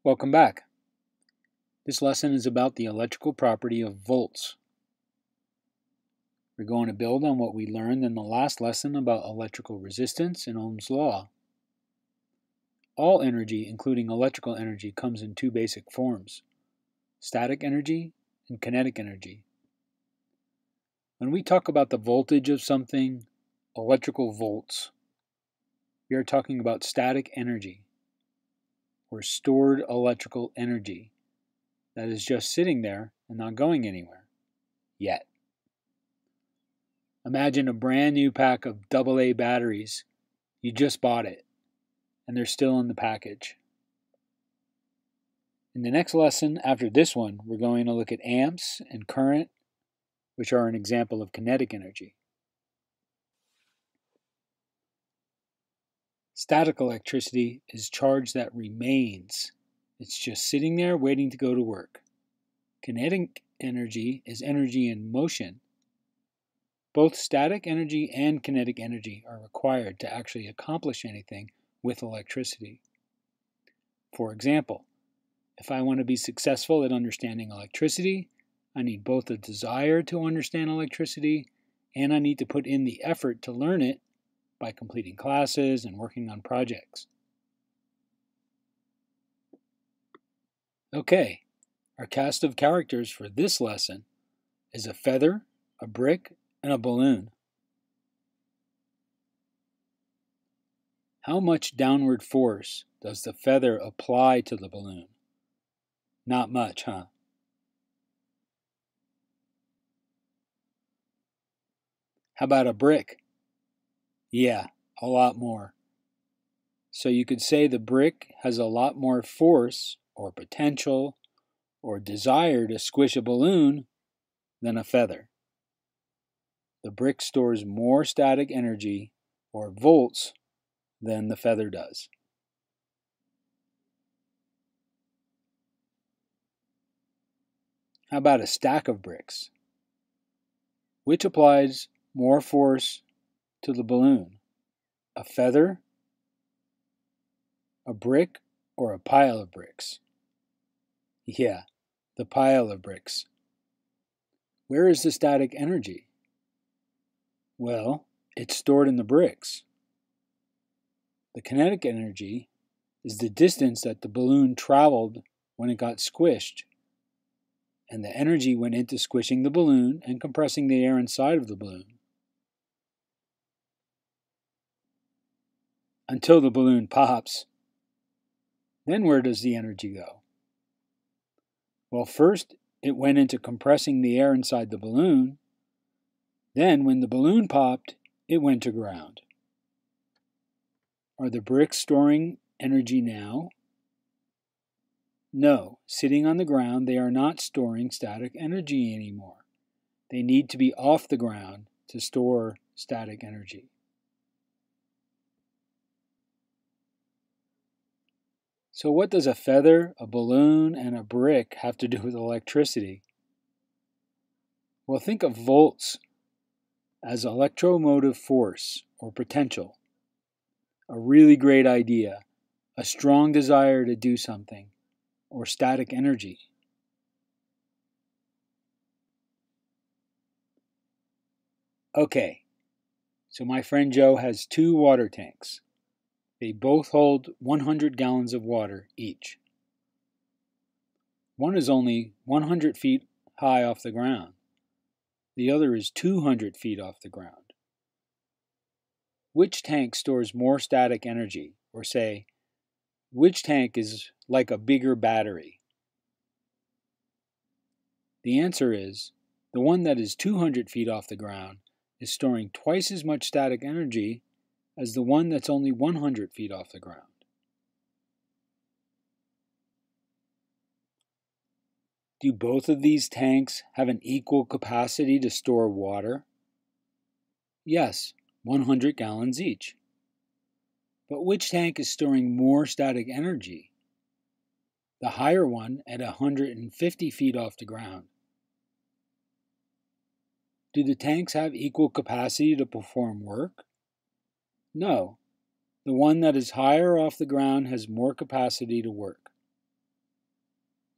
Welcome back. This lesson is about the electrical property of volts. We're going to build on what we learned in the last lesson about electrical resistance and Ohm's law. All energy, including electrical energy, comes in two basic forms: static energy and kinetic energy. When we talk about the voltage of something, electrical volts, we are talking about static energy, or stored electrical energy, that is just sitting there and not going anywhere, yet. Imagine a brand new pack of AA batteries. You just bought it, and they're still in the package. In the next lesson after this one, we're going to look at amps and current, which are an example of kinetic energy. Static electricity is charge that remains. It's just sitting there waiting to go to work. Kinetic energy is energy in motion. Both static energy and kinetic energy are required to actually accomplish anything with electricity. For example, if I want to be successful at understanding electricity, I need both a desire to understand electricity and I need to put in the effort to learn it by completing classes and working on projects. Okay, our cast of characters for this lesson is a feather, a brick, and a balloon. How much downward force does the feather apply to the balloon? Not much, huh? How about a brick? Yeah, a lot more. So you could say the brick has a lot more force or potential or desire to squish a balloon than a feather. The brick stores more static energy, or volts, than the feather does. How about a stack of bricks? Which applies more force to the balloon? A feather, a brick, or a pile of bricks? Yeah, the pile of bricks. Where is the static energy? Well, it's stored in the bricks. The kinetic energy is the distance that the balloon traveled when it got squished, and the energy went into squishing the balloon and compressing the air inside of the balloon. Until the balloon pops. Then where does the energy go? Well, first it went into compressing the air inside the balloon. Then when the balloon popped, it went to ground. Are the bricks storing energy now? No, sitting on the ground, they are not storing static energy anymore. They need to be off the ground to store static energy. So what does a feather, a balloon, and a brick have to do with electricity? Well, think of volts as electromotive force or potential. A really great idea, a strong desire to do something, or static energy. Okay, so my friend Joe has two water tanks. They both hold 100 gallons of water each. One is only 100 feet high off the ground. The other is 200 feet off the ground. Which tank stores more static energy? Or say, which tank is like a bigger battery? The answer is, the one that is 200 feet off the ground is storing twice as much static energy as the one that's only 100 feet off the ground. Do both of these tanks have an equal capacity to store water? Yes, 100 gallons each. But which tank is storing more static energy? The higher one at 150 feet off the ground. Do the tanks have equal capacity to perform work? No. The one that is higher off the ground has more capacity to work.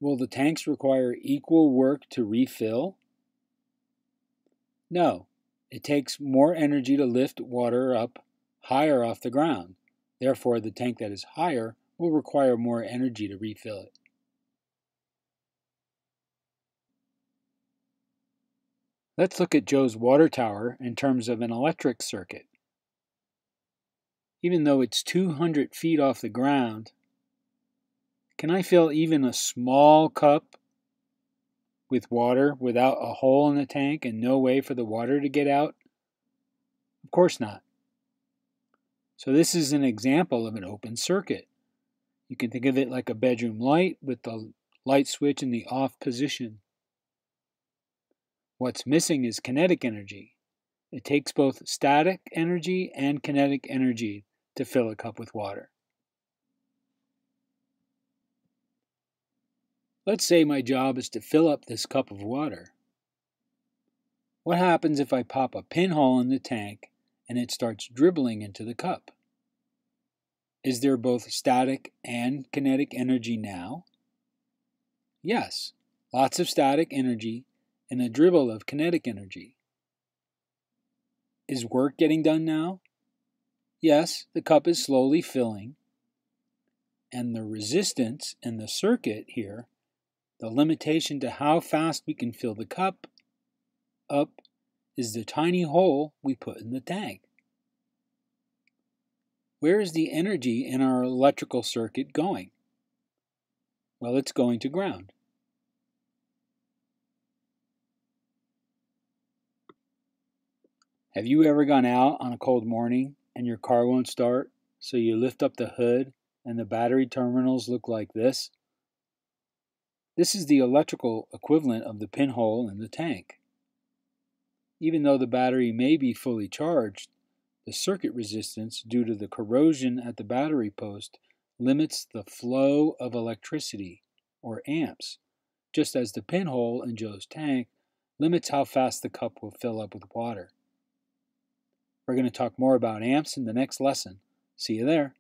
Will the tanks require equal work to refill? No. It takes more energy to lift water up higher off the ground. Therefore, the tank that is higher will require more energy to refill it. Let's look at Joe's water tower in terms of an electric circuit. Even though it's 200 feet off the ground, can I fill even a small cup with water without a hole in the tank and no way for the water to get out? Of course not. So this is an example of an open circuit. You can think of it like a bedroom light with the light switch in the off position. What's missing is kinetic energy. It takes both static energy and kinetic energy to fill a cup with water. Let's say my job is to fill up this cup of water. What happens if I pop a pinhole in the tank and it starts dribbling into the cup? Is there both static and kinetic energy now? Yes, lots of static energy and a dribble of kinetic energy. Is work getting done now? Yes, the cup is slowly filling, and the resistance in the circuit here, the limitation to how fast we can fill the cup up, is the tiny hole we put in the tank. Where is the energy in our electrical circuit going? Well, it's going to ground. Have you ever gone out on a cold morning and your car won't start, so you lift up the hood and the battery terminals look like this? This is the electrical equivalent of the pinhole in the tank. Even though the battery may be fully charged, the circuit resistance due to the corrosion at the battery post limits the flow of electricity, or amps, just as the pinhole in Joe's tank limits how fast the cup will fill up with water. We're going to talk more about amps in the next lesson. See you there.